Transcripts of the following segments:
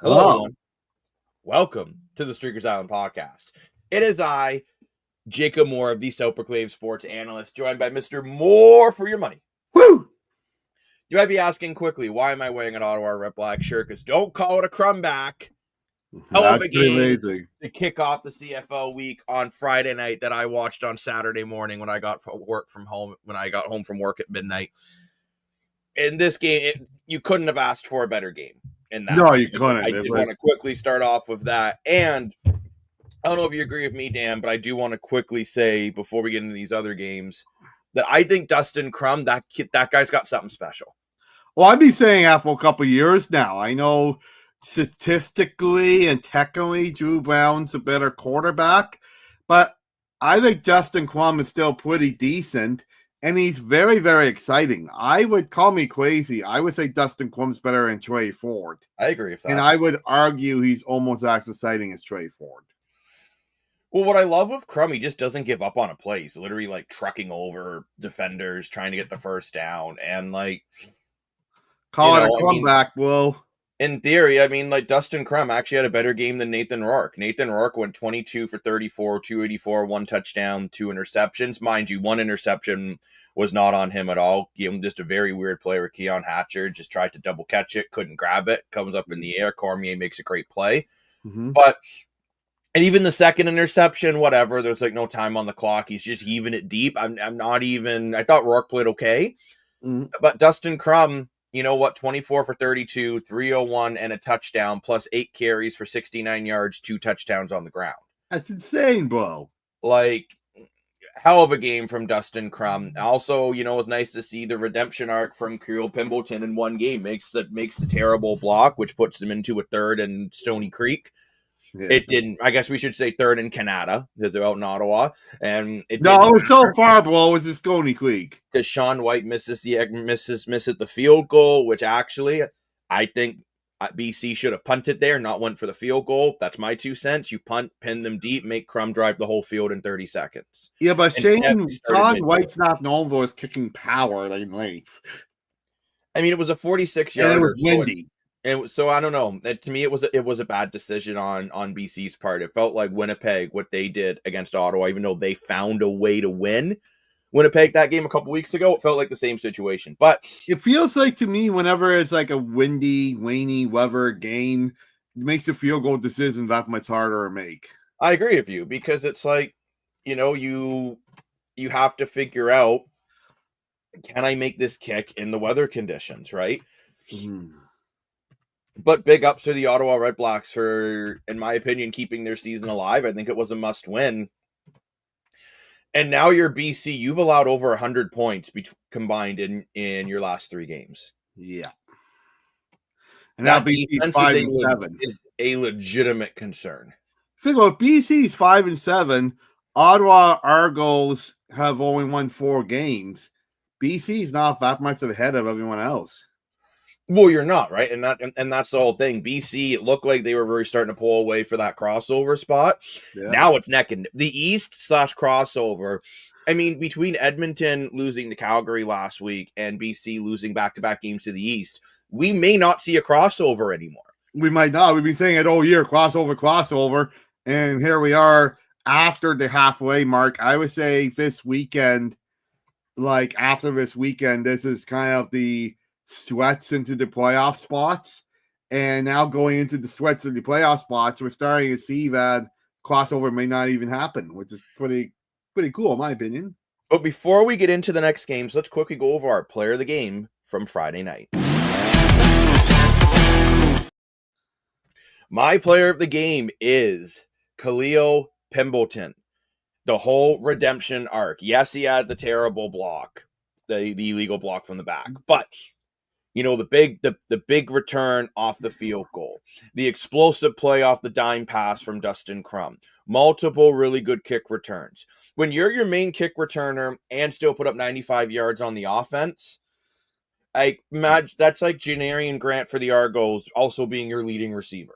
Hello, Hello. everyone. Welcome to the Streakers Island podcast. It is I, Jacob Moore of the self-proclaimed sports analyst, joined by Mr. Moore for your money. Woo! You might be asking quickly, why am I wearing an Ottawa Red Black shirt? Because don't call it a crumb back. Hell of That's a pretty game amazing. to kick off the CFL week on Friday night that I watched on Saturday morning when I got home from work at midnight. In this game, you couldn't have asked for a better game in that. No, you So couldn't. I did want to quickly start off with that. And I don't know if you agree with me, Dan, but I do want to quickly say before we get into these other games that I think Dustin Crum, that guy's got something special. Well, I've been saying that for a couple of years now. I know statistically and technically Drew Brown's a better quarterback, but I think Justin Crum is still pretty decent, and he's very, very exciting. I would call me crazy. I would say Dustin Crum's better than Trey Ford. I agree with that. And I would argue he's almost as exciting as Trey Ford. Well, what I love with Crum, he just doesn't give up on a play. He's literally like trucking over defenders, trying to get the first down, and like Call it a comeback, Will. In theory, I mean, like Dustin Crum actually had a better game than Nathan Rourke. Nathan Rourke went 22 for 34, 284, 1 touchdown, 2 interceptions. Mind you, 1 interception was not on him at all. Gave him just a very weird play where Keon Hatcher just tried to double catch it, couldn't grab it, comes up in the air. Cormier makes a great play. Mm-hmm. And even the second interception, whatever, there's like no time on the clock. He's just heaving it deep. I thought Rourke played okay. Mm-hmm. But Dustin Crum, you know what, 24 for 32, 301, and a touchdown, plus 8 carries for 69 yards, 2 touchdowns on the ground. That's insane, bro. Like, hell of a game from Dustin Crum. Also, you know, it was nice to see the redemption arc from Kirill Pimbleton in one game. Makes the terrible block, which puts them into a third and Stony Creek. Yeah. It didn't. I guess we should say third in Canada because they're out in Ottawa. And it was so far, bro. It was the Stony Creek because Sean White misses the field goal, which actually I think BC should have punted there, not went for the field goal. That's my 2 cents. You punt, pin them deep, make Crum drive the whole field in 30 seconds. Yeah, but Sean White's not known for his kicking power like length. I mean, it was a 46-yarder. And it was windy. So I don't know. To me, it was a bad decision on BC's part. It felt like Winnipeg, what they did against Ottawa, even though they found a way to win Winnipeg that game a couple weeks ago, it felt like the same situation. But it feels like to me, whenever it's like a windy, rainy weather game, it makes a field goal decision that much harder to make. I agree with you because it's like, you know, you have to figure out, can I make this kick in the weather conditions, right? Mm-hmm. But big ups to the Ottawa Red Blacks for, in my opinion, keeping their season alive. I think it was a must-win. And now you're BC. You've allowed over 100 points combined in your last 3 games. Yeah. And that defense 5-7 is a legitimate concern. Think about BC's 5-7. Ottawa Argos have only won 4 games. BC's not that much ahead of everyone else. Well, you're not, right? And that's the whole thing. BC, it looked like they were really starting to pull away for that crossover spot. Yeah. Now it's neck and the East / crossover. I mean, between Edmonton losing to Calgary last week and BC losing back-to-back games to the East, we may not see a crossover anymore. We might not. We've been saying it all year, crossover. And here we are after the halfway mark. I would say this weekend, after this weekend, this is kind of the sweats into the playoff spots, and now going into the sweats of the playoff spots, we're starting to see that crossover may not even happen, which is pretty cool in my opinion. But before we get into the next games, let's quickly go over our player of the game from Friday night. My player of the game is Kirill Pimbleton. The whole redemption arc. Yes, he had the terrible block, the illegal block from the back, but you know, the big return off the field goal, the explosive play off the dime pass from Dustin Crum, multiple really good kick returns. When you're your main kick returner and still put up 95 yards on the offense, I imagine that's like Janarian Grant for the Argos also being your leading receiver.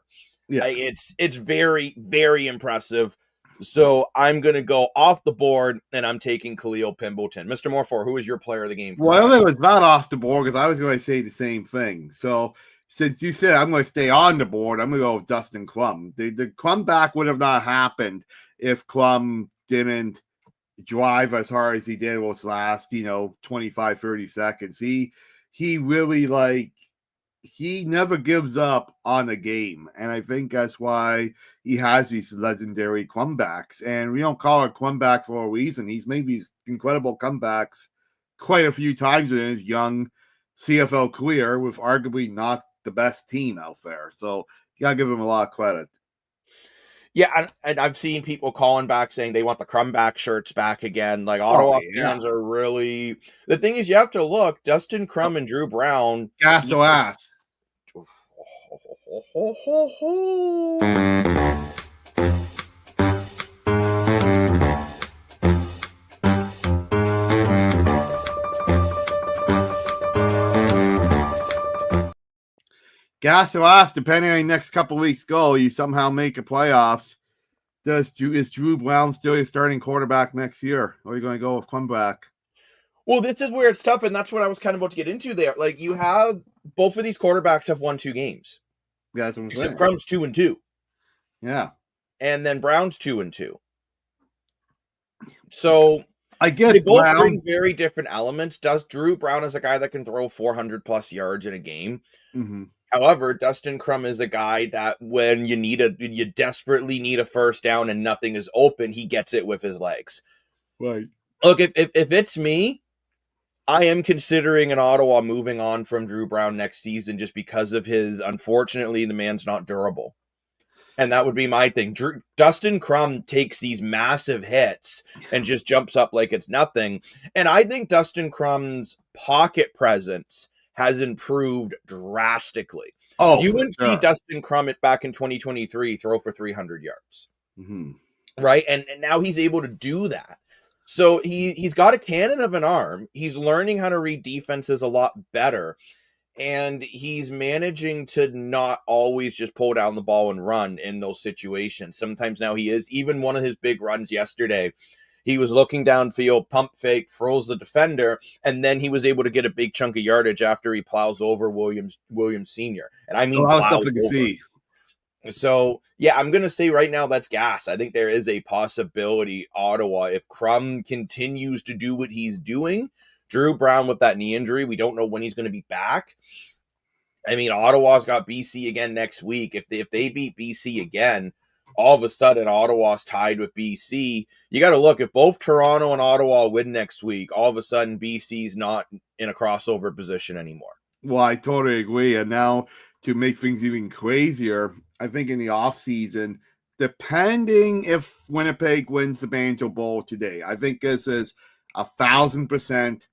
Yeah, it's very, very impressive. So I'm going to go off the board, and I'm taking Kirill Pimbleton. Mr. Morfor, who is your player of the game? Well, it was not off the board because I was going to say the same thing. So since you said I'm going to stay on the board, I'm going to go with Dustin Crum. The Crum back would have not happened if Crum didn't drive as hard as he did those last, 25, 30 seconds. He really he never gives up on a game. And I think that's why he has these legendary comebacks. And we don't call it comeback for a reason. He's made these incredible comebacks quite a few times in his young CFL career with arguably not the best team out there. So you gotta give him a lot of credit. Yeah, and I've seen people calling back saying they want the Crumback shirts back again. Like, Ottawa fans are really... The thing is, you have to look, Dustin Crum and Drew Brown... Gas or ass. Gas or ass, depending on the next couple weeks go, you somehow make a playoffs. Is Drew Brown still your starting quarterback next year? Or are you going to go with Crumback? Well, this is where it's tough, and that's what I was kind of about to get into there. Like, you have... Both of these quarterbacks have won 2 games. Yeah, that's what I'm saying. Except Crum's 2-2. Yeah. And then Brown's 2-2. So... I get they both bring very different elements. Drew Brown is a guy that can throw 400+ yards in a game. Mm-hmm. However, Dustin Crum is a guy that when you desperately need a first down and nothing is open, he gets it with his legs. Right. Look, if it's me, I am considering an Ottawa moving on from Drew Brown next season just because of unfortunately, the man's not durable. And that would be my thing. Dustin Crum takes these massive hits and just jumps up like it's nothing. And I think Dustin Crum's pocket presence has improved drastically. Oh, you wouldn't see Dustin Crum back in 2023 throw for 300 yards. Mm-hmm. Right? And now he's able to do that. So he's got a cannon of an arm. He's learning how to read defenses a lot better. And he's managing to not always just pull down the ball and run in those situations. Sometimes now he is. Even one of his big runs yesterday, he was looking downfield, pump fake, froze the defender, and then he was able to get a big chunk of yardage after he plows over Williams Sr. And I mean, something to see. So, yeah, I'm going to say right now that's gas. I think there is a possibility, Ottawa, if Crum continues to do what he's doing. Drew Brown with that knee injury, we don't know when he's going to be back. I mean, Ottawa's got BC again next week. If they beat BC again, all of a sudden Ottawa's tied with BC. You got to look, if both Toronto and Ottawa win next week, all of a sudden BC's not in a crossover position anymore. Well, I totally agree. And now to make things even crazier, I think in the offseason, depending if Winnipeg wins the Banjo Bowl today, I think this is 1,000%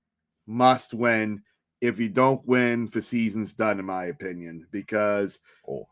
must win. If you don't win, the season's done, in my opinion. Because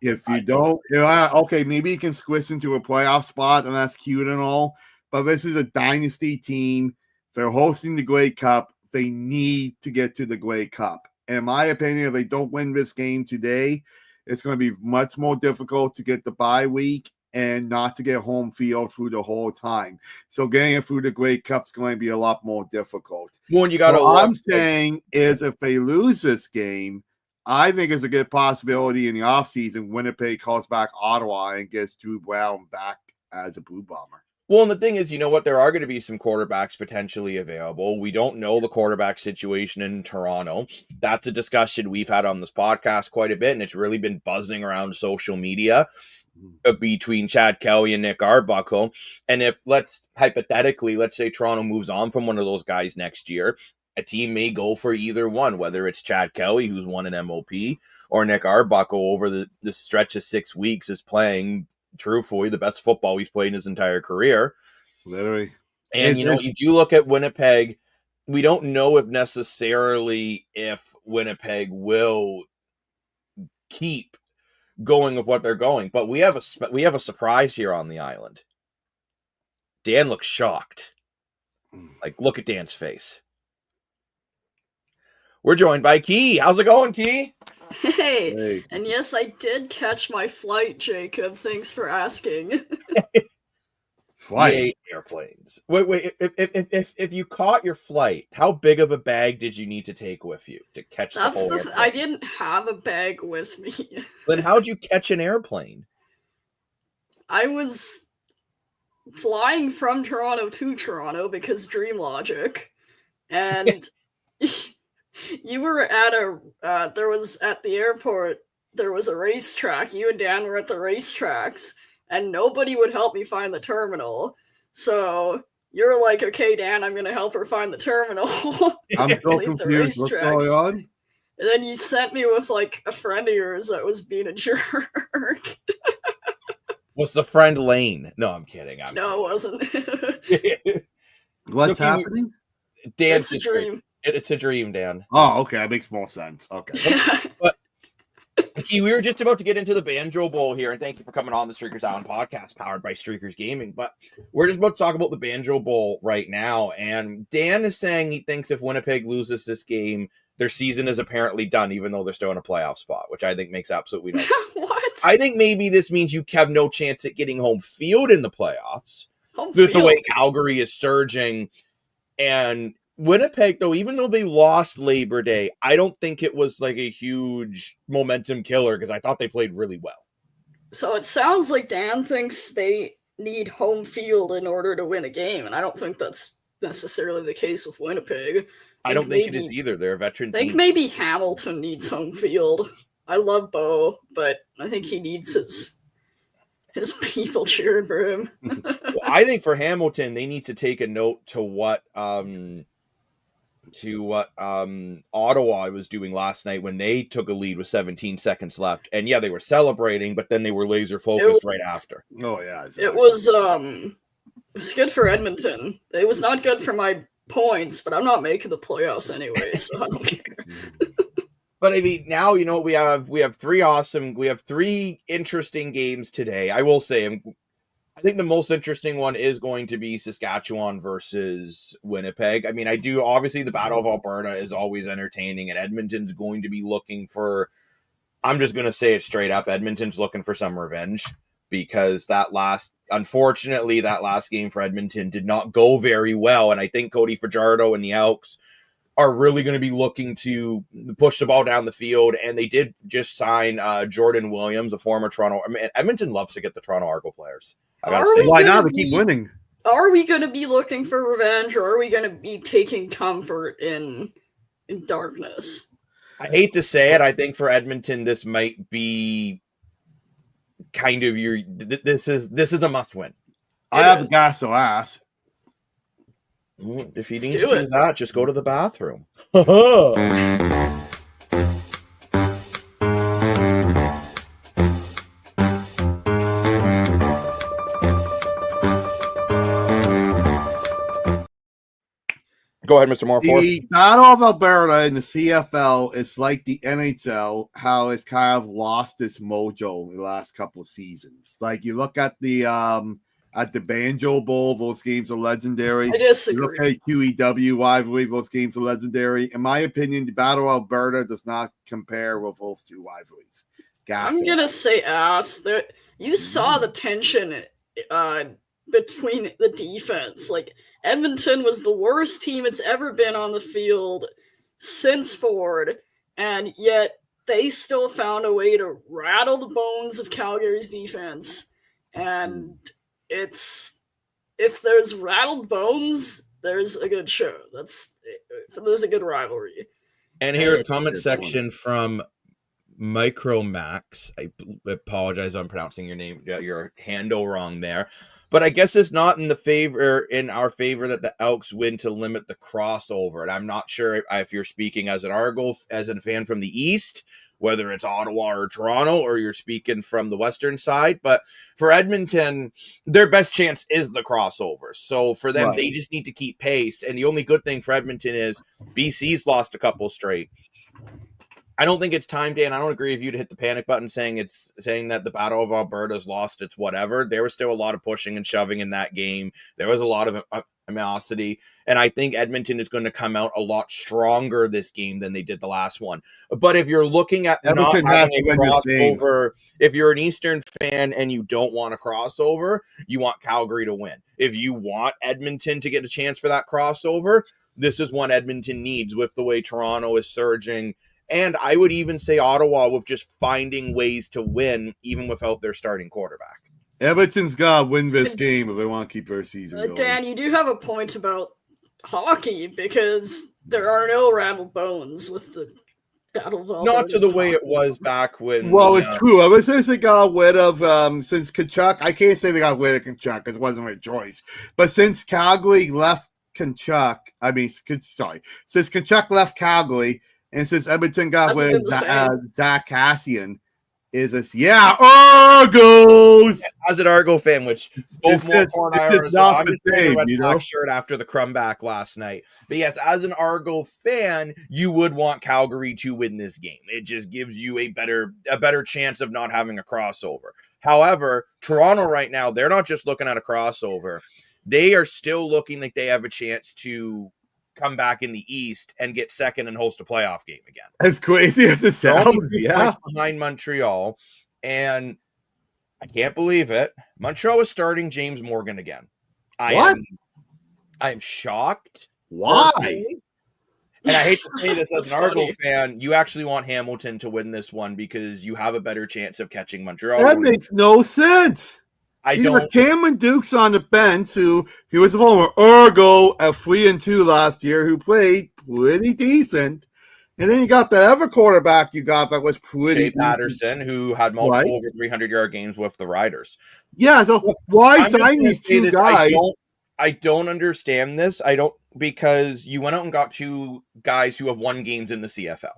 if you don't, okay, maybe you can squish into a playoff spot, and that's cute and all. But this is a dynasty team. They're hosting the Grey Cup. They need to get to the Grey Cup. And in my opinion, if they don't win this game today, it's going to be much more difficult to get the bye week and not to get home field through the whole time. So getting it through the Grey Cup's going to be a lot more difficult. Well, you got to. What I'm saying is, if they lose this game, I think it's a good possibility in the offseason Winnipeg calls back Ottawa and gets Drew Brown back as a Blue Bomber. Well, and the thing is, you know what? There are going to be some quarterbacks potentially available. We don't know the quarterback situation in Toronto. That's a discussion we've had on this podcast quite a bit, and it's really been buzzing around social media between Chad Kelly and Nick Arbuckle. And if let's say Toronto moves on from one of those guys next year, a team may go for either one, whether it's Chad Kelly, who's won an MOP, or Nick Arbuckle over the stretch of 6 weeks is playing, truthfully, the best football he's played in his entire career. Literally. And, you do look at Winnipeg, we don't know if Winnipeg will keep going with what they're going, but we have a surprise here on the island. Dan looks shocked. Like, look at Dan's face. We're joined by Key. How's it going, Key? Hey. And yes, I did catch my flight, Jacob. Thanks for asking. Flight. He ate airplanes. Wait. If you caught your flight, how big of a bag did you need to take with you to catch the whole airplane? I didn't have a bag with me. Then how'd you catch an airplane? I was flying from Toronto to Toronto because Dream Logic, and you were at at the airport, there was a racetrack. You and Dan were at the racetracks, and nobody would help me find the terminal. So you're like, okay, Dan, I'm going to help her find the terminal. I'm so confused. What's going on? And then you sent me with like a friend of yours that was being a jerk. Was the friend Lane? No, I'm kidding. No, it wasn't. What's happening? Dan's it's a dream. It's a dream, Dan. Oh, okay. That makes more sense. Okay. But we were just about to get into the Banjo Bowl here, and thank you for coming on the Streakers Island podcast powered by Streakers Gaming. But we're just about to talk about the Banjo Bowl right now. And Dan is saying he thinks if Winnipeg loses this game, their season is apparently done, even though they're still in a playoff spot, which I think makes absolutely no sense. What? I think maybe this means you have no chance at getting home field in the playoffs. Home with field? The way Calgary is surging. And Winnipeg, though, even though they lost Labor Day, I don't think it was like a huge momentum killer because I thought they played really well. So it sounds like Dan thinks they need home field in order to win a game, and I don't think that's necessarily the case with Winnipeg. I don't think it is either. They're a veteran team. I think maybe Hamilton needs home field. I love Bo, but I think he needs his people cheering for him. Well, I think for Hamilton, they need to take a note to what Ottawa was doing last night when they took a lead with 17 seconds left. And yeah, they were celebrating, but then they were laser focused right after. Oh yeah, exactly. It was good for Edmonton. It was not good for my points, but I'm not making the playoffs anyway, so I don't care. But I mean, now you know we have three interesting games today. I will say, I think the most interesting one is going to be Saskatchewan versus Winnipeg. I mean, obviously the Battle of Alberta is always entertaining, and Edmonton's going to be looking for. I'm just going to say it straight up. Edmonton's looking for some revenge because unfortunately, that last game for Edmonton did not go very well, and I think Cody Fajardo and the Elks are really going to be looking to push the ball down the field, and they did just sign Jordan Williams, a former Toronto. I mean, Edmonton loves to get the Toronto Argo players. I gotta say, why not? They keep winning. Are we going to be looking for revenge, or are we going to be taking comfort in darkness? I hate to say it. I think for Edmonton, this might be kind of this is a must win. I have a gas so ass. If you need to do that, just go to the bathroom. Go ahead, Mr. Morpor. The Battle of Alberta in the CFL is like the NHL, how it's kind of lost its mojo in the last couple of seasons. Like you look at the Banjo Bowl, those games are legendary. I disagree. You look at QEW rivalry, those games are legendary. In my opinion, the Battle of Alberta does not compare with those two rivalries. I'm going to say ass. You saw the tension between the defense. Like, Edmonton was the worst team it's ever been on the field since Ford, and yet they still found a way to rattle the bones of Calgary's defense. And if there's rattled bones, there's a good show. There's a good rivalry. And here in the comment section from Micromax, I apologize, I'm pronouncing your handle wrong there, but I guess it's not in our favor that the Elks win to limit the crossover. And I'm not sure if you're speaking as an Argo, as a fan from the East, whether it's Ottawa or Toronto, or you're speaking from the Western side. But for Edmonton, their best chance is the crossover. So for them, They just need to keep pace. And the only good thing for Edmonton is BC's lost a couple straight. I don't think it's time, Dan. I don't agree with you to hit the panic button saying that the Battle of Alberta's lost its whatever. There was still a lot of pushing and shoving in that game. There was a lot of animosity, and I think Edmonton is going to come out a lot stronger this game than they did the last one. But if you're looking at Edmonton not having a has to win this game. crossover, if you're an Eastern fan and you don't want a crossover, you want Calgary to win. If you want Edmonton to get a chance for that crossover, this is one Edmonton needs with the way Toronto is surging. And I would even say Ottawa with just finding ways to win, even without their starting quarterback. Edmonton's got to win this game if they want to keep their season going. Dan, you do have a point about hockey because there are no rattled bones with the Battle of Alberta. Not to the way it was back when. Well, it's true. Ever since they got rid of, since Tkachuk, I can't say they got rid of Tkachuk because it wasn't a choice. But since Calgary left Tkachuk, since Tkachuk left Calgary, and since Edmonton got rid of Zach Cassian, Argos! As an Argo fan, which both more and I are as well. I'm just wearing a red black shirt after the Crumback last night. But yes, as an Argo fan, you would want Calgary to win this game. It just gives you a better chance of not having a crossover. However, Toronto right now, they're not just looking at a crossover. They are still looking like they have a chance to come back in the East and get second and host a playoff game again. As crazy as it sounds, yeah. Behind Montreal, and I can't believe it. Montreal is starting James Morgan again. I am shocked. Why? Personally. And I hate to say this as an Argo fan, you actually want Hamilton to win this one because you have a better chance of catching Montreal. That makes no sense. Cameron Dukes on the bench, he was a former Argo at 3-2 last year, who played pretty decent. And then you got the other quarterback you got that was pretty Shea Patterson, who had multiple over 300-yard games with the Riders. Yeah, so why sign these two guys? I don't understand this. Because you went out and got two guys who have won games in the CFL.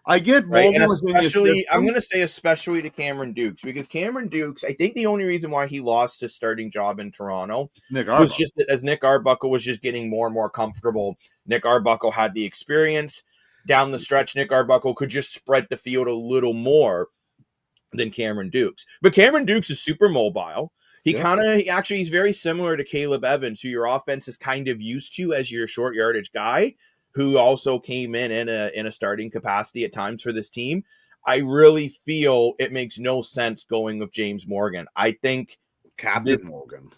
I get right, and especially I'm going to say especially to Cameron Dukes, because Cameron Dukes, I think the only reason why he lost his starting job in Toronto was just that as Nick Arbuckle was just getting more and more comfortable. Nick Arbuckle had the experience down the stretch. Nick Arbuckle could just spread the field a little more than Cameron Dukes, but Cameron Dukes is super mobile. He's very similar to Caleb Evans, who your offense is kind of used to as your short yardage guy, who also came in a starting capacity at times for this team. I really feel it makes no sense going with James Morgan. I think Captain Morgan.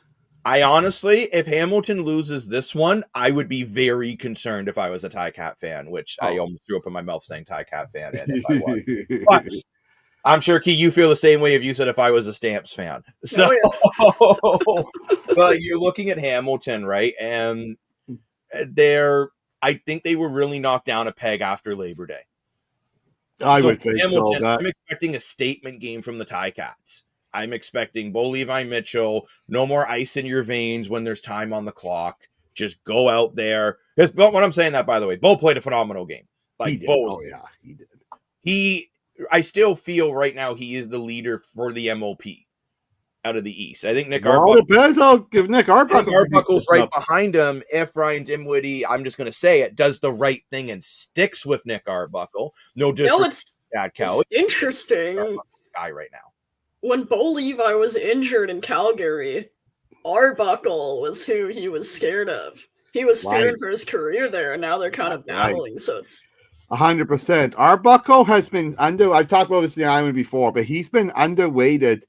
I honestly, if Hamilton loses this one, I would be very concerned if I was a Ticats fan, which I almost threw up in my mouth saying Ticats fan, and if I was. But I'm sure, Key, you feel the same way if you said if I was a Stamps fan. So, but you're looking at Hamilton, right? And I think they were really knocked down a peg after Labor Day. I would think Hamilton, so. I'm expecting a statement game from the Ticats. I'm expecting Bo Levi Mitchell, no more ice in your veins when there's time on the clock. Just go out there. When I'm saying that, by the way, Bo played a phenomenal game. He did. I still feel right now he is the leader for the MOP out of the East. I think Nick Arbuckle. I'll give Nick Arbuckle. Arbuckle's right behind him. If Ryan Dinwiddie, I'm just going to say it, does the right thing and sticks with Nick Arbuckle. It's interesting. Guy right now. When Bo Levi was injured in Calgary, Arbuckle was who he was scared of. He was fearing for his career there, and now they're kind of battling. So it's 100%. Arbuckle has been I talked about this in the island before, but he's been underrated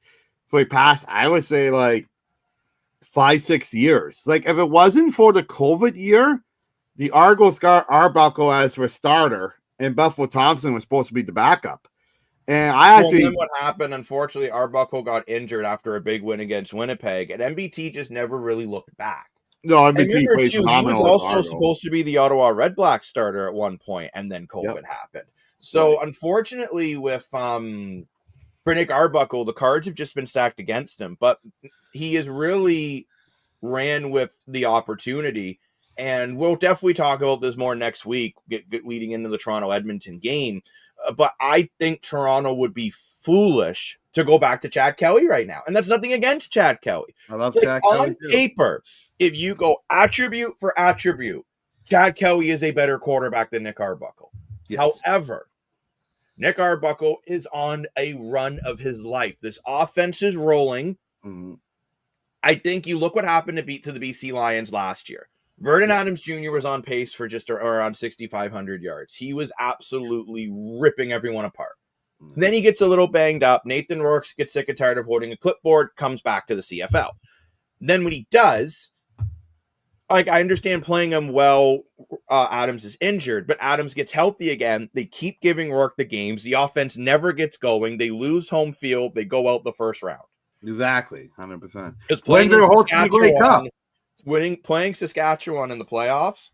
for the past, I would say, 5-6 years. If it wasn't for the COVID year, the Argos got Arbuckle as the starter, and Buffalo Thompson was supposed to be the backup. And then what happened, unfortunately, Arbuckle got injured after a big win against Winnipeg, and MBT just never really looked back. No, MBT he was also supposed to be the Ottawa Red Black starter at one point, and then COVID happened. So, unfortunately, for Nick Arbuckle, the cards have just been stacked against him, but he has really ran with the opportunity, and we'll definitely talk about this more next week, leading into the Toronto-Edmonton game. But I think Toronto would be foolish to go back to Chad Kelly right now. And that's nothing against Chad Kelly. I love Chad Kelly. On paper, if you go attribute for attribute, Chad Kelly is a better quarterback than Nick Arbuckle. Yes. However, Nick Arbuckle is on a run of his life. This offense is rolling. Mhm. I think you look what happened to the BC Lions last year. Vernon Adams Jr. was on pace for just around 6,500 yards. He was absolutely ripping everyone apart. Then he gets a little banged up. Nathan Rourke gets sick and tired of holding a clipboard, comes back to the CFL. Then when he does, like, I understand playing him well, Adams is injured, but Adams gets healthy again. They keep giving Rourke the games. The offense never gets going. They lose home field. They go out the first round. Exactly, 100%. Because When they're hosting the Grey Cup, playing Saskatchewan in the playoffs,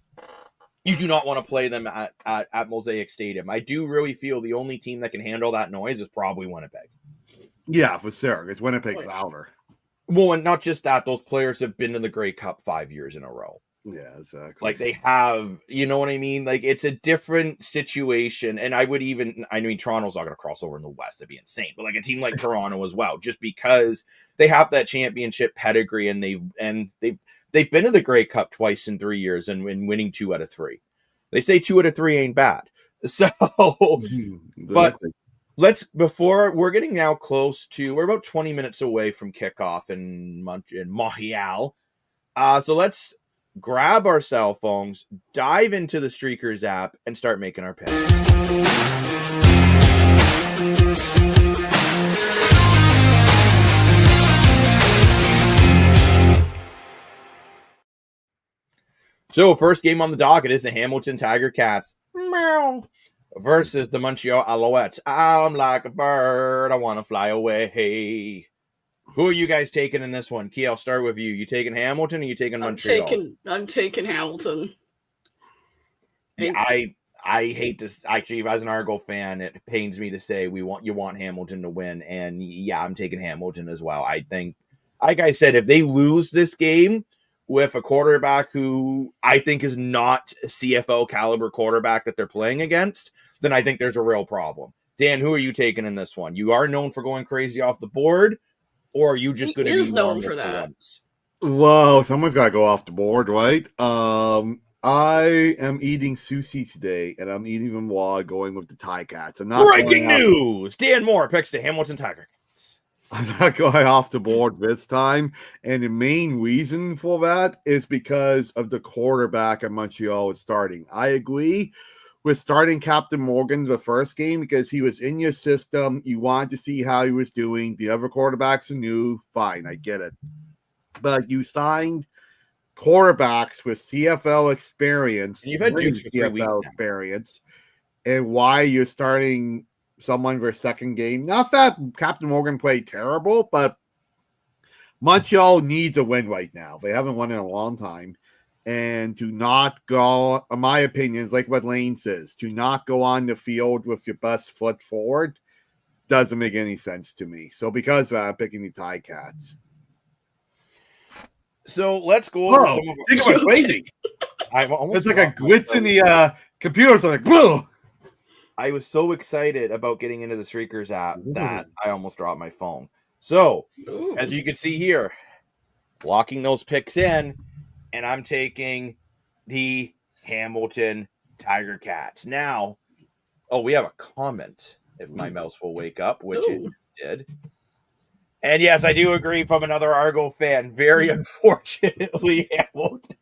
you do not want to play them at Mosaic Stadium. I do really feel the only team that can handle that noise is probably Winnipeg. Yeah, for sure, because Winnipeg's louder. Well, and not just that, those players have been to the Grey Cup 5 years in a row. Yeah, exactly. Like, they have, you know what I mean? Like, it's a different situation. And I mean, Toronto's not going to cross over in the West. That'd be insane. But like a team like Toronto as well, just because they have that championship pedigree and they've been to the Grey Cup twice in 3 years and winning 2 out of 3. They say 2 out of 3 ain't bad. So, but before we're getting now close to, we're about 20 minutes away from kickoff in Montreal. So let's grab our cell phones, dive into the Streakers app, and start making our picks. So, first game on the docket is the Hamilton Tiger Cats versus the Montreal Alouettes. I'm like a bird, I want to fly away. Who are you guys taking in this one? Key, I'll start with you. You taking Hamilton or you taking Montreal? I'm taking Hamilton. Yeah, I hate to actually, as an Argo fan, it pains me to say you want Hamilton to win, and yeah, I'm taking Hamilton as well. I think, like I said, if they lose this game with a quarterback who I think is not a CFL caliber quarterback that they're playing against, then I think there's a real problem. Dan, who are you taking in this one? You are known for going crazy off the board, or are you just going to be known for that? Once? Well, someone's got to go off the board, right? I am eating sushi today, and I'm eating them while going with the Ticats. Breaking news! Dan Moore picks the Hamilton Tiger Cats. I'm not going off the board this time, and the main reason for that is because of the quarterback at Montreal is starting. I agree with starting Captain Morgan the first game because he was in your system. You wanted to see how he was doing. The other quarterbacks are new. Fine, I get it. But you signed quarterbacks with CFL experience. And you've had dudes for 3 weeks experience. And why you're starting someone for a second game? Not that Captain Morgan played terrible, but Montreal needs a win right now. They haven't won in a long time. And to not go, in my opinion, is like what Lane says, to not go on the field with your best foot forward doesn't make any sense to me. So because of that, I'm picking the Ticats. So let's go over some of think about crazy. It's like a glitch in the computer. So like, whoa! I was so excited about getting into the Streakers app that I almost dropped my phone. So, as you can see here, locking those picks in, and I'm taking the Hamilton Tiger Cats. Now, we have a comment, if my mouse will wake up, which it did. And yes, I do agree from another Argo fan. Very unfortunately, Hamilton.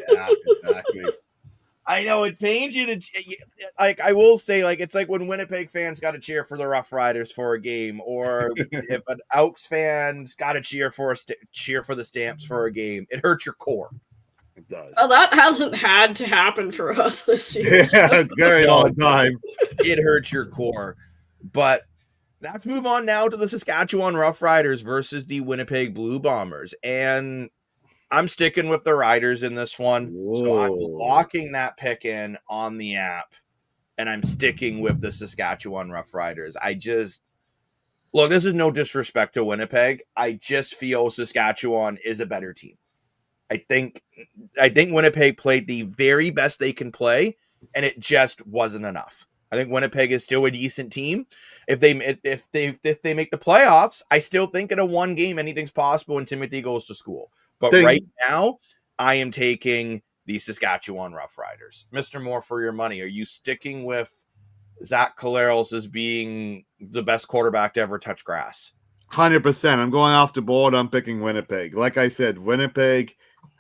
Yeah, exactly. I know it pains you to, like, I will say, like, it's like when Winnipeg fans got to cheer for the Roughriders for a game, or if an Elks fans got to cheer for the Stamps for a game. It hurts your core. It does. Oh, that hasn't had to happen for us this year. Yeah, very long time. It hurts your core. But let's move on now to the Saskatchewan Roughriders versus the Winnipeg Blue Bombers. And I'm sticking with the Riders in this one. Whoa. So I'm locking that pick in on the app, and I'm sticking with the Saskatchewan Roughriders. Look, this is no disrespect to Winnipeg. I just feel Saskatchewan is a better team. I think Winnipeg played the very best they can play, and it just wasn't enough. I think Winnipeg is still a decent team. If they make the playoffs, I still think in a one game anything's possible when Timothy goes to school. But right now, I am taking the Saskatchewan Roughriders. Mr. Moore, for your money, are you sticking with Zach Collaros as being the best quarterback to ever touch grass. 100%. I'm going off the board. I'm picking Winnipeg. Like I said, Winnipeg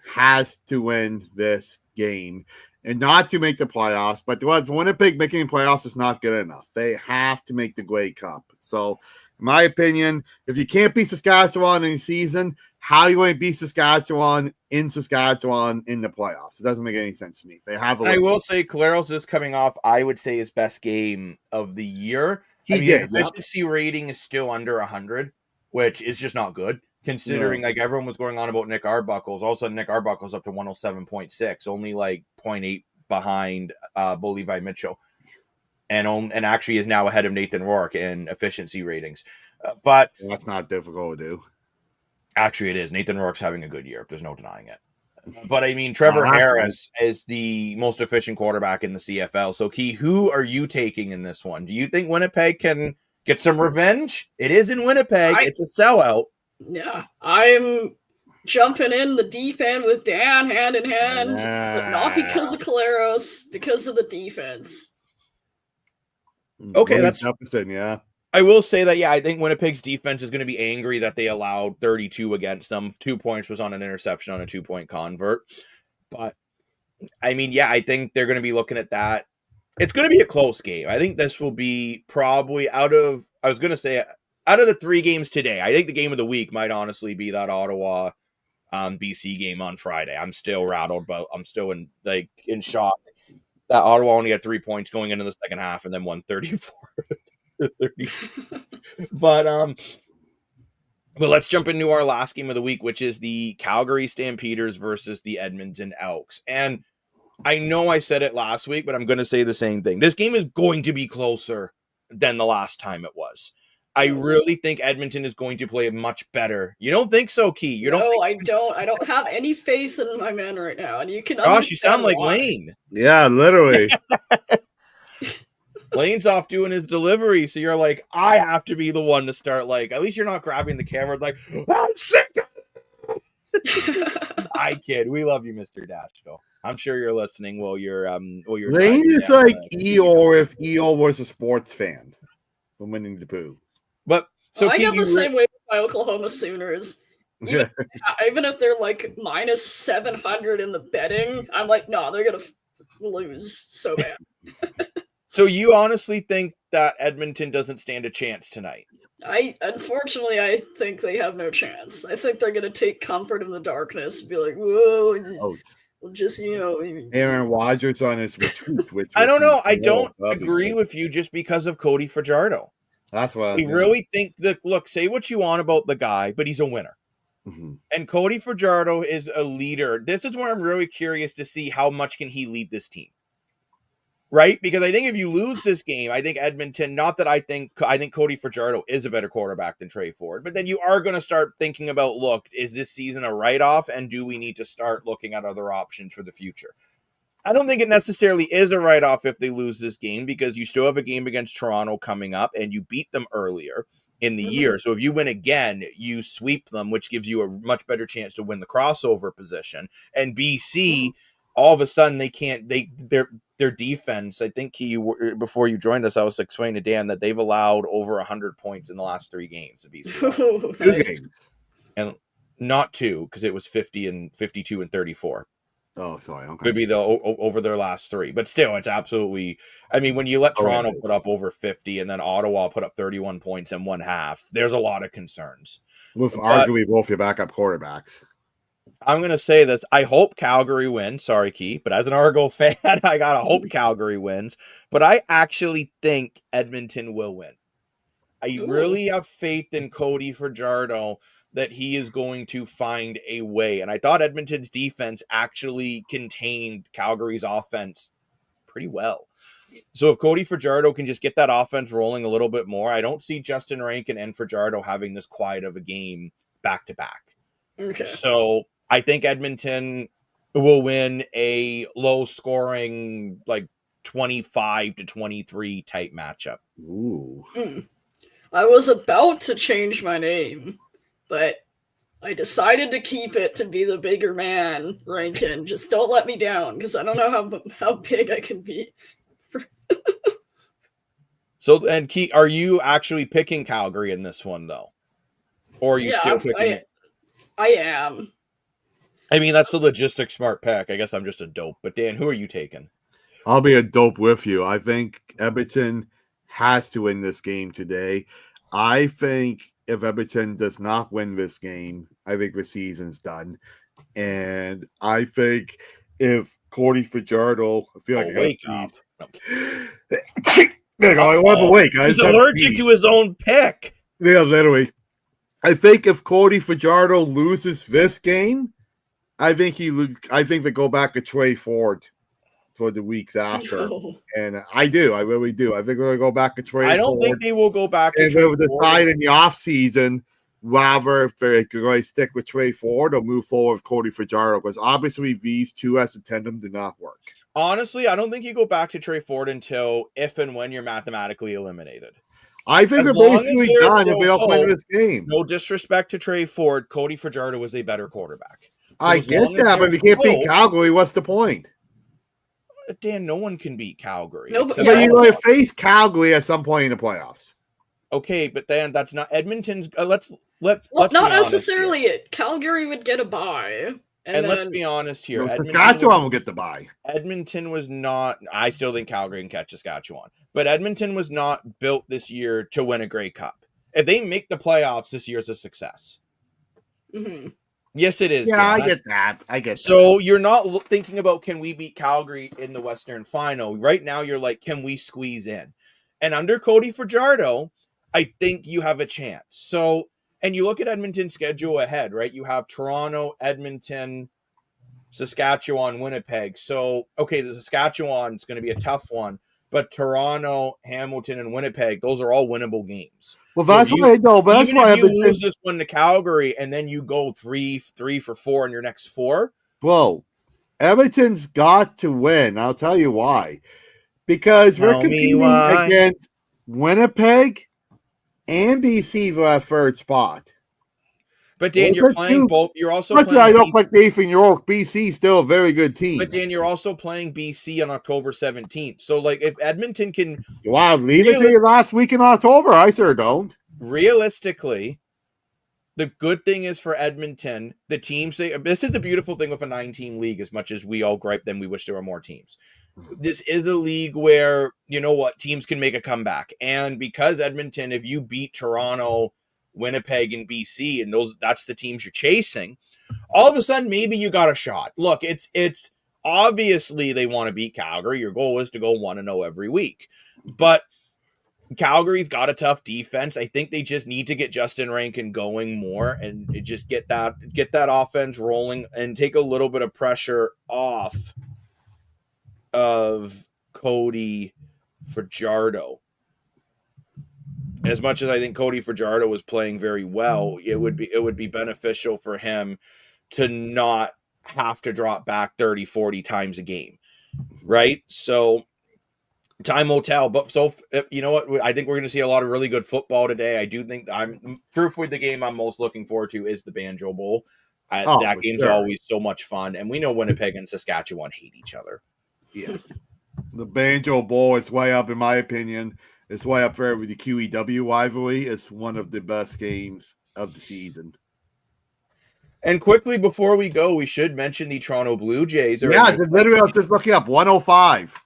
has to win this game and not to make the playoffs. But what Winnipeg making the playoffs is not good enough. They have to make the Grey Cup. So, in my opinion, if you can't beat Saskatchewan in the season, how are you going to beat Saskatchewan in the playoffs? It doesn't make any sense to me. They have. I will say, Collaros is coming off, I would say, his best game of the year. Efficiency rating is still under 100, which is just not good, considering like everyone was going on about Nick Arbuckles. All of a sudden, Nick Arbuckles up to 107.6, only like 0.8 behind Bo Levi Mitchell, and actually is now ahead of Nathan Rourke in efficiency ratings. But that's not difficult to do. Actually, it is. Nathan Rourke's having a good year. There's no denying it. But I mean, Trevor Harris is the most efficient quarterback in the CFL. So, Key, who are you taking in this one? Do you think Winnipeg can get some revenge? It is in Winnipeg. It's a sellout. Yeah, I'm jumping in the deep end with Dan hand in hand, but not because of Collaros, because of the defense. Okay, that's opposite. Yeah. I will say that, I think Winnipeg's defense is going to be angry that they allowed 32 against them. 2 points was on an interception on a 2-point convert. But, I mean, I think they're going to be looking at that. It's going to be a close game. I think this will be probably out of the 3 games today, I think the game of the week might honestly be that Ottawa BC game on Friday. I'm still rattled, but I'm still in shock that Ottawa only had 3 points going into the second half and then won 34. But let's jump into our last game of the week, which is the Calgary Stampeders versus the Edmonton Elks. And I know I said it last week, but I'm going to say the same thing. This game is going to be closer than the last time it was. I really think Edmonton is going to play much better. You don't think so, Key? You don't? No, I don't. I don't have any faith in my men right now, and you can. Gosh, you sound like Lane. Yeah, literally. Lane's off doing his delivery, so you're like, I have to be the one to start. Like, at least you're not grabbing the camera like, I'm sick. I kid. We love you, Mr. Dashko. I'm sure you're listening while you're Lane is like Eeyore if Eeyore was a sports fan from Winnie the Pooh. But so I got the same way with my Oklahoma Sooners. Even if they're like minus 700 in the betting, I'm like, no, they're gonna lose so bad. So you honestly think that Edmonton doesn't stand a chance tonight? Unfortunately, I think they have no chance. I think they're going to take comfort in the darkness and be like, whoa, just, Aaron Rodgers on his retreat. I don't know. I don't agree with you just because of Cody Fajardo. That's what I really think that, look, say what you want about the guy, but he's a winner. Mm-hmm. And Cody Fajardo is a leader. This is where I'm really curious to see how much can he lead this team. Right? Because I think if you lose this game, I think Edmonton, not that I think Cody Fajardo is a better quarterback than Trey Ford, but then you are going to start thinking about, look, is this season a write-off, and do we need to start looking at other options for the future? I don't think it necessarily is a write-off if they lose this game, because you still have a game against Toronto coming up, and you beat them earlier in the year. So if you win again, you sweep them, which gives you a much better chance to win the crossover position. And BC, all of a sudden, their defense, I think before you joined us, I was explaining to Dan that they've allowed over 100 points in the last 3 games of BC. 2 games. And not 2, because it was 50 and 52 and 34. Oh, sorry. Okay. Could be over their last 3. But still, it's absolutely, I mean, when you let Toronto put up over 50 and then Ottawa put up 31 points in one half, there's a lot of concerns. With arguably both your backup quarterbacks. I'm going to say this. I hope Calgary wins. Sorry, Keith. But as an Argo fan, I got to hope Calgary wins. But I actually think Edmonton will win. I really have faith in Cody Fajardo that he is going to find a way. And I thought Edmonton's defense actually contained Calgary's offense pretty well. So if Cody Fajardo can just get that offense rolling a little bit more, I don't see Justin Rankin and Fajardo having this quiet of a game back-to-back. Okay. So I think Edmonton will win a low-scoring, like 25-23 type matchup. Ooh. I was about to change my name, but I decided to keep it to be the bigger man, Rankin. Just don't let me down, because I don't know how big I can be. So, and Keith, are you actually picking Calgary in this one, though? Or are you still picking? I am. I mean, that's the logistic smart pick. I guess I'm just a dope. But Dan, who are you taking? I'll be a dope with you. I think Edmonton has to win this game today. I think if Edmonton does not win this game, I think the season's done. And I think if Cody Fajardo, I feel like wake up. There you go. I want to wake. He's allergic to his own pick. Yeah, literally. I think if Cody Fajardo loses this game, I think they go back to Trey Ford for the weeks after. No. And I really do. I think we're going to go back to Trey Ford. I don't think they will go back to and Trey Ford. And decide in the offseason rather if they're going to stick with Trey Ford or move forward with Cody Fajardo, because obviously these two as a tandem did not work. Honestly, I don't think you go back to Trey Ford until if and when you're mathematically eliminated. I think they're basically done if they don't win this game. No disrespect to Trey Ford, Cody Fajardo was a better quarterback. So I get that, but if you can't beat Calgary, what's the point? Dan, no one can beat Calgary. No, but you're going to face Calgary at some point in the playoffs. Okay, but then that's not Edmonton's. Let's not necessarily. Here. Calgary would get a bye. And then, let's be honest here. Saskatchewan will get the bye. Edmonton was not. I still think Calgary can catch Saskatchewan. But Edmonton was not built this year to win a Grey Cup. If they make the playoffs, this year's a success. Mm-hmm. Yes, it is. Yeah, I get that. So you're not thinking about can we beat Calgary in the Western Final. Right now, you're like, can we squeeze in? And under Cody Fajardo, I think you have a chance. So, and you look at Edmonton's schedule ahead, right? You have Toronto, Edmonton, Saskatchewan, Winnipeg. So, okay, the Saskatchewan's going to be a tough one, but Toronto, Hamilton, and Winnipeg, those are all winnable games. Well, that's why I know. But even if you lose this one to Calgary and then you go three for 4 in your next 4. Bro, Edmonton's got to win. I'll tell you why. Because we're competing against Winnipeg and BC for that third spot. But Dan, you're playing both. You're also playing. I don't like Nathan York. BC still a very good team. But Dan, you're also playing BC on October 17th. So, like, if Edmonton can, wow, leave it to you last week in October. I sure don't. Realistically, the good thing is for Edmonton, the teams. This is the beautiful thing with a 9-team league. As much as we all gripe, then we wish there were more teams. This is a league where you know what teams can make a comeback, and because Edmonton, if you beat Toronto, Winnipeg, and BC, and that's the teams you're chasing, all of a sudden maybe you got a shot. Look, it's obviously they want to beat Calgary. Your goal is to go 1-0 every week, but Calgary's got a tough defense. I think they just need to get Justin Rankin going more and just get that offense rolling and take a little bit of pressure off of Cody Fajardo. As much as I think Cody Fajardo was playing very well, it would be beneficial for him to not have to drop back 30-40 times a game, right? So time will tell. But so you know what, I think we're going to see a lot of really good football today. I do think truthfully the game I'm most looking forward to is the Banjo Bowl. That game's always so much fun, and we know Winnipeg and Saskatchewan hate each other. Yes, the Banjo Bowl is way up in my opinion. It's way up there with the QEW rivalry. It's one of the best games of the season. And quickly before we go, we should mention the Toronto Blue Jays. Literally, I was just looking up 105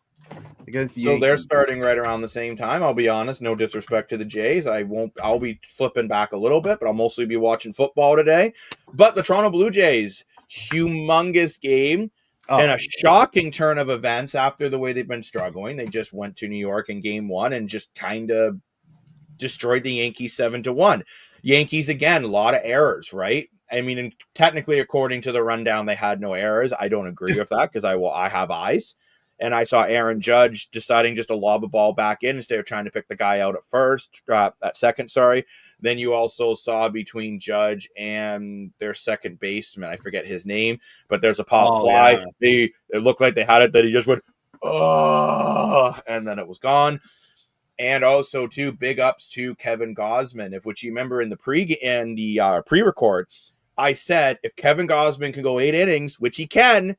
against the Yankees. They're starting right around the same time. I'll be honest, no disrespect to the Jays. I'll be flipping back a little bit, but I'll mostly be watching football today. But the Toronto Blue Jays, humongous game. And a shocking turn of events after the way they've been struggling. They just went to New York in game 1 and just kind of destroyed the Yankees 7-1. Yankees, again, a lot of errors, right? I mean, technically, according to the rundown, they had no errors. I don't agree with that because I have eyes. And I saw Aaron Judge deciding just to lob a ball back in instead of trying to pick the guy out at second. Then you also saw between Judge and their second baseman, I forget his name, but there's a pop fly. Yeah. It looked like they had it that he just went, and then it was gone. And also, too, big ups to Kevin Gausman, which you remember in the pre-record, I said if Kevin Gausman can go 8 innings, which he can,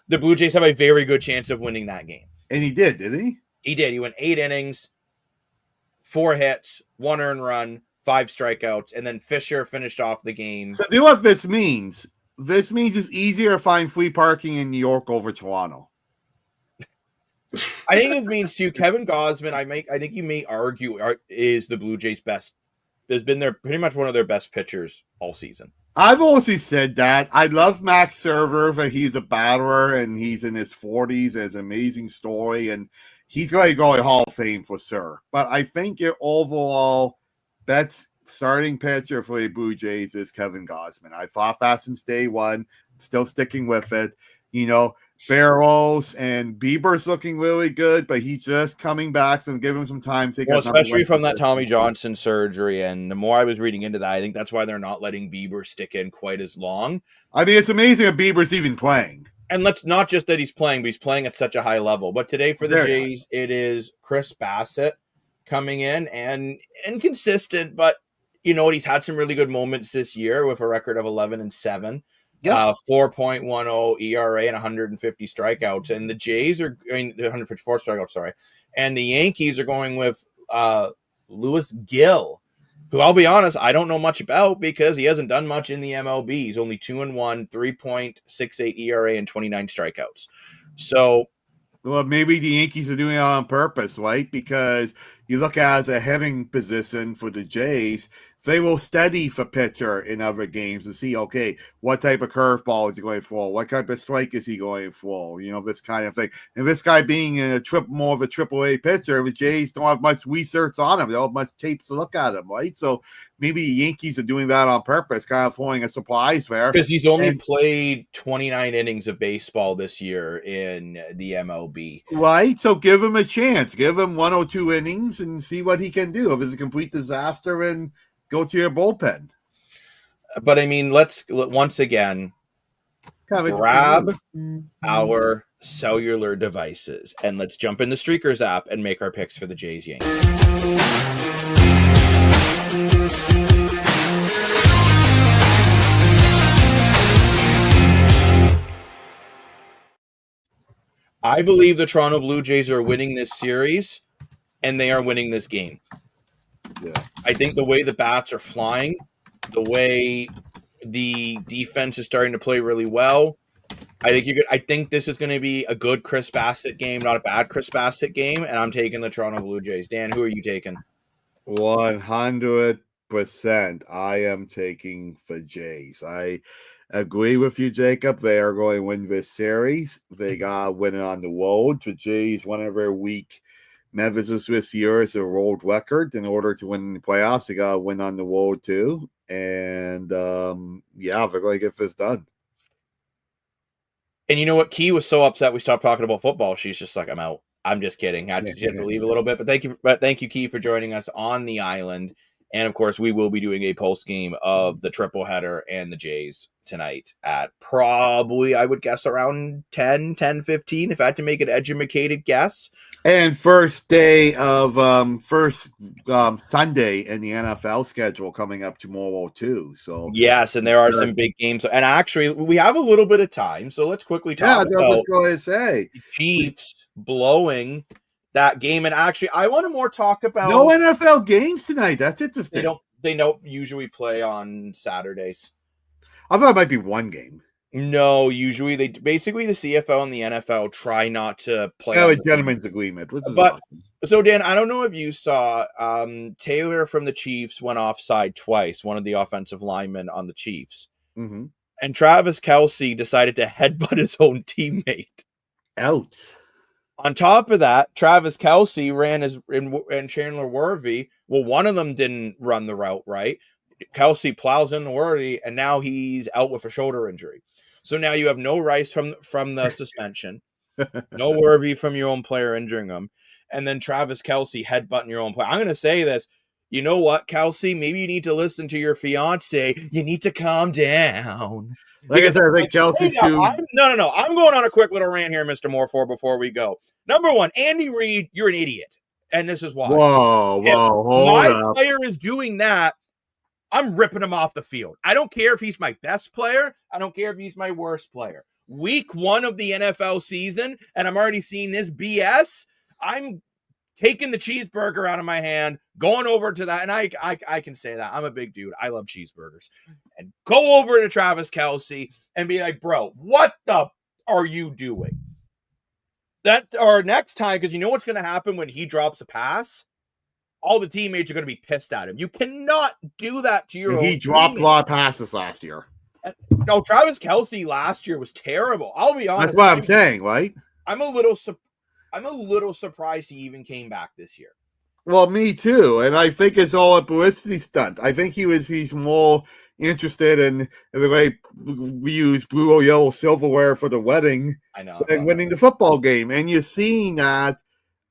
the Blue Jays have a very good chance of winning that game. And he did he? He did. He went 8 innings, 4 hits, 1 earned run, 5 strikeouts, and then Fisher finished off the game. So, do you know what this means? This means it's easier to find free parking in New York over Toronto. I think it means too. Kevin Gausman, I think you may argue is the Blue Jays' best. Has been pretty much one of their best pitchers all season. I've always said that. I love Max Scherzer, that he's a batterer and he's in his 40s. It's an amazing story, and he's going to go to Hall of Fame for sure. But I think your overall best starting pitcher for the Blue Jays is Kevin Gausman. I fought fast since day one, still sticking with it. Barrows and Bieber's looking really good, but he's just coming back, so give him some time. Especially from that Tommy Johnson surgery, and the more I was reading into that, I think that's why they're not letting Bieber stick in quite as long. I mean, it's amazing that Bieber's even playing. And let's not just that he's playing, but he's playing at such a high level. But today for the Jays, it is Chris Bassett coming in and inconsistent, but he's had some really good moments this year with a record of 11-7. 4.10 ERA and 150 strikeouts, and the Jays 154 strikeouts. Sorry, and the Yankees are going with Lewis Gill, who I'll be honest, I don't know much about because he hasn't done much in the MLB. He's only 2-1, 3.68 ERA and 29 strikeouts. So, well, maybe the Yankees are doing it on purpose, right? Because you look at it as a hitting position for the Jays. They will study for pitcher in other games and see, okay, what type of curveball is he going for? What type of strike is he going for? This kind of thing. And this guy being more of a AAA pitcher, the Jays don't have much research on him. They don't have much tape to look at him, right? So maybe the Yankees are doing that on purpose, kind of throwing a surprise there. Because he's only played 29 innings of baseball this year in the MLB. Right, so give him a chance. Give him 1 or 2 innings and see what he can do. If it's a complete disaster, and go to your bullpen. But I mean, let's once again grab our cellular devices and let's jump in the Streakers app and make our picks for the Jays Yankees. I believe the Toronto Blue Jays are winning this series, and they are winning this game. Yeah. I think the way the bats are flying, the way the defense is starting to play really well, I think this is going to be a good Chris Bassett game, not a bad Chris Bassett game, and I'm taking the Toronto Blue Jays. Dan, who are you taking? 100%. I am taking the Jays. I agree with you, Jacob. They are going to win this series. They got to win it on the road. The Jays, one of their weak Memphis this year is a road record. In order to win the playoffs, they got to win on the road too. And they're going to get this done. And you know what? Key was so upset we stopped talking about football. She's just like, I'm out. I'm just kidding. I had to leave a little bit. But thank you, Key, for joining us on the island. And, of course, we will be doing a post game of the triple header and the Jays tonight at probably, I would guess, around 10:15, if I had to make an educated guess. And first day of Sunday in the NFL schedule coming up tomorrow, too. So yes, and there are some big games. And actually, we have a little bit of time. So let's quickly talk about I was going to say. The Chiefs blowing that game. And actually, I want to more talk about no NFL games tonight. That's interesting. They don't usually play on Saturdays. I thought it might be one game. No, usually the CFL and the NFL try not to play. A gentleman's agreement. Awesome. So Dan, I don't know if you saw Taylor from the Chiefs went offside twice. One of the offensive linemen on the Chiefs, and Travis Kelce decided to headbutt his own teammate. Ouch. On top of that, Travis Kelce ran and Chandler Worthy. Well, one of them didn't run the route right. Kelce plows into Worthy, and now he's out with a shoulder injury. So now you have no Rice from the suspension, no Worthy from your own player injuring him, and then Travis Kelce headbutting your own player. I'm going to say this. You know what, Kelce? Maybe you need to listen to your fiance. You need to calm down. Like I said, I think Kelsey's too. No. I'm going on a quick little rant here, Mr. Morford, before we go. Number one, Andy Reid, you're an idiot. And this is why. Whoa, hold up. Player is doing that, I'm ripping him off the field. I don't care if he's my best player. I don't care if he's my worst player. Week 1 of the NFL season, and I'm already seeing this BS. I'm taking the cheeseburger out of my hand, going over to that, and I can say that. I'm a big dude. I love cheeseburgers. And go over to Travis Kelce and be like, bro, what the are you doing? That or next time, because you know what's going to happen when he drops a pass? All the teammates are going to be pissed at him. You cannot do that to your own He dropped teammate. a lot of passes last year. No, Travis Kelce last year was terrible. I'll be honest. That's what I'm saying, right? I'm a little surprised he even came back this year. Well, me too. And I think it's all a publicity stunt. I think he's more interested in the way we use blue or yellow silverware for the wedding. I know. And winning the football game. And you're seeing that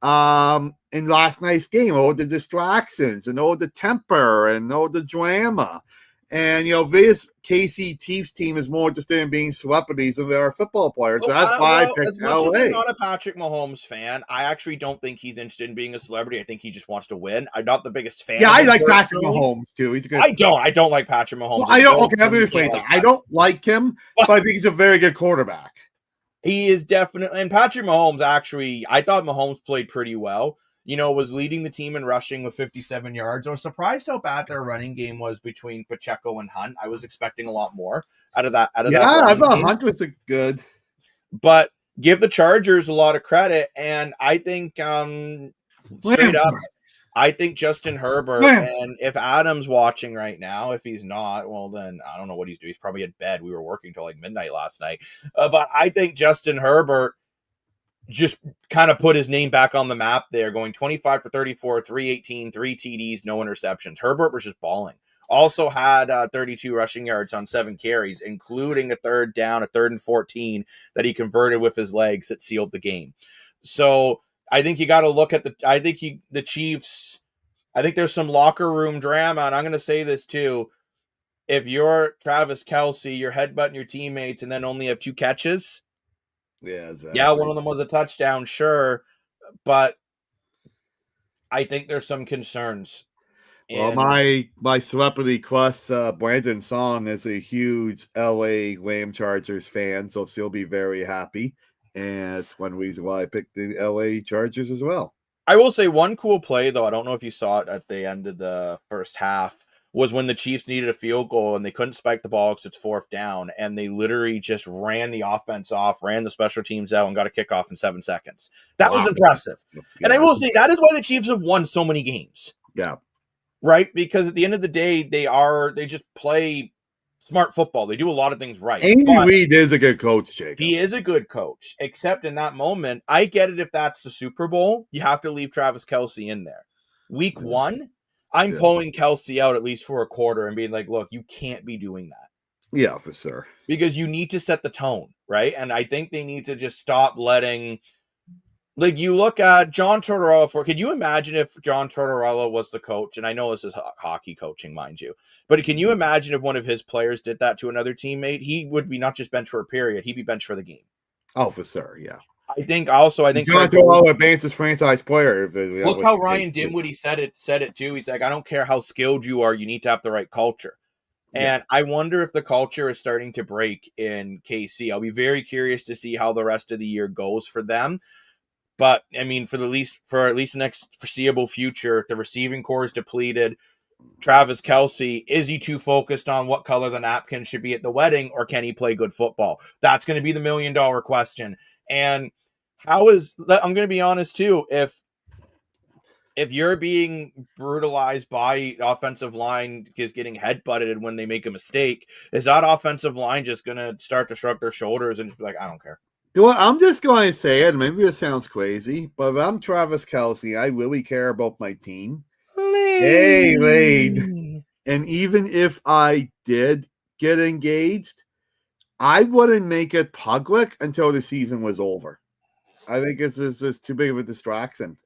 in last night's game, all the distractions and all the temper and all the drama. And, this KC Chiefs team is more interested in being celebrities than they are football players. So that's why I picked as much LA. As I'm not a Patrick Mahomes fan, I actually don't think he's interested in being a celebrity. I think he just wants to win. I'm not the biggest fan. Yeah, I like Patrick Mahomes, too. He's a good. I don't like Patrick Mahomes. Well, let me rephrase that. I don't like him, but I think he's a very good quarterback. He is definitely, and Patrick Mahomes actually, I thought Mahomes played pretty well. Was leading the team in rushing with 57 yards. I was surprised how bad their running game was between Pacheco and Hunt. I was expecting a lot more out of that. Yeah, I thought Hunt was a good. But give the Chargers a lot of credit, and I think straight up, I think Justin Herbert, and if Adam's watching right now, if he's not, well, then I don't know what he's doing. He's probably in bed. We were working till like midnight last night. But I think Justin Herbert just kind of put his name back on the map there, going 25 for 34, 318, 3 TDs, no interceptions. Herbert was just balling. Also had 32 rushing yards on 7 carries, including a third down, a 3rd and 14 that he converted with his legs that sealed the game. So I think you got to look at the Chiefs. I think there's some locker room drama, and I'm going to say this too. If you're Travis Kelce, you're headbutting your teammates and then only have 2 catches. Yeah, exactly. Yeah, one of them was a touchdown, sure, but I think there's some concerns. Well, my celebrity crush, Brandon Song, is a huge LA Lamb Chargers fan, so she'll be very happy. And it's one reason why I picked the LA Chargers as well. I will say one cool play, though. I don't know if you saw it at the end of the first half, was when the Chiefs needed a field goal and they couldn't spike the ball because it's 4th down, and they literally just ran the offense off, ran the special teams out, and got a kickoff in 7 seconds. That was impressive. Yeah. And I will say that is why the Chiefs have won so many games. Yeah. Right? Because at the end of the day, they just play smart football. They do a lot of things right. Andy Reid is a good coach, Jacob. He is a good coach, except in that moment, I get it if that's the Super Bowl, you have to leave Travis Kelce in there. Week 1, I'm pulling Kelce out at least for a quarter and being like, look, you can't be doing that. Yeah, for sure. Because you need to set the tone, right? And I think they need to just stop letting... Like, you look at John Tortorella could you imagine if John Tortorella was the coach? And I know this is hockey coaching, mind you. But can you imagine if one of his players did that to another teammate? He would be not just benched for a period. He'd be benched for the game. Oh, for sure, yeah. I think John Tortorella advanced as franchise player. Look how Ryan Dinwiddie said it too. He's like, I don't care how skilled you are. You need to have the right culture. And I wonder if the culture is starting to break in KC. I'll be very curious to see how the rest of the year goes for them. But I mean, for at least the next foreseeable future, the receiving core is depleted. Travis Kelce, is he too focused on what color the napkin should be at the wedding, or can he play good football? That's going to be the $1 million question. And I'm going to be honest too, if you're being brutalized by offensive line is getting headbutted when they make a mistake, is that offensive line just going to start to shrug their shoulders and just be like, I don't care? I'm just going to say it. Maybe it sounds crazy, but if I'm Travis Kelce, I really care about my team. Hey, Lane. And even if I did get engaged, I wouldn't make it public until the season was over. I think it's just too big of a distraction.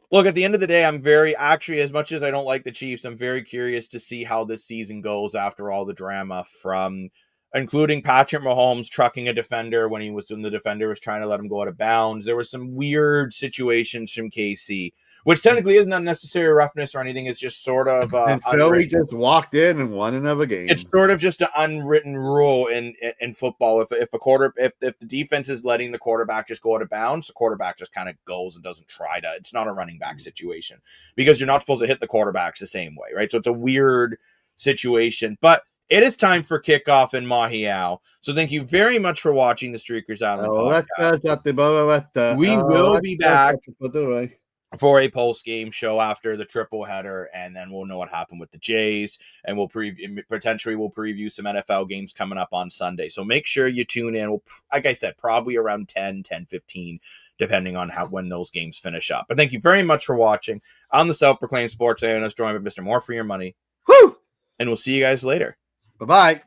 Look, at the end of the day, I'm as much as I don't like the Chiefs, I'm very curious to see how this season goes after all the drama from including Patrick Mahomes trucking a defender when the defender was trying to let him go out of bounds. There were some weird situations from KC, which technically isn't unnecessary roughness or anything. It's just sort of and Philly just walked in and won another game. It's sort of just an unwritten rule in football. If the defense is letting the quarterback just go out of bounds, the quarterback just kind of goes and doesn't try to. It's not a running back situation because you're not supposed to hit the quarterbacks the same way, right? So it's a weird situation, but it is time for kickoff in Montreal. So thank you very much for watching the Streakers Island podcast. We will be back for a post-game show after the triple header, and then we'll know what happened with the Jays, and we'll preview some NFL games coming up on Sunday. So make sure you tune in. Like I said, probably around 10:15, depending on when those games finish up. But thank you very much for watching. I'm the self-proclaimed sports analyst, joined by Mr. More for Your Money. Woo! And we'll see you guys later. Bye-bye.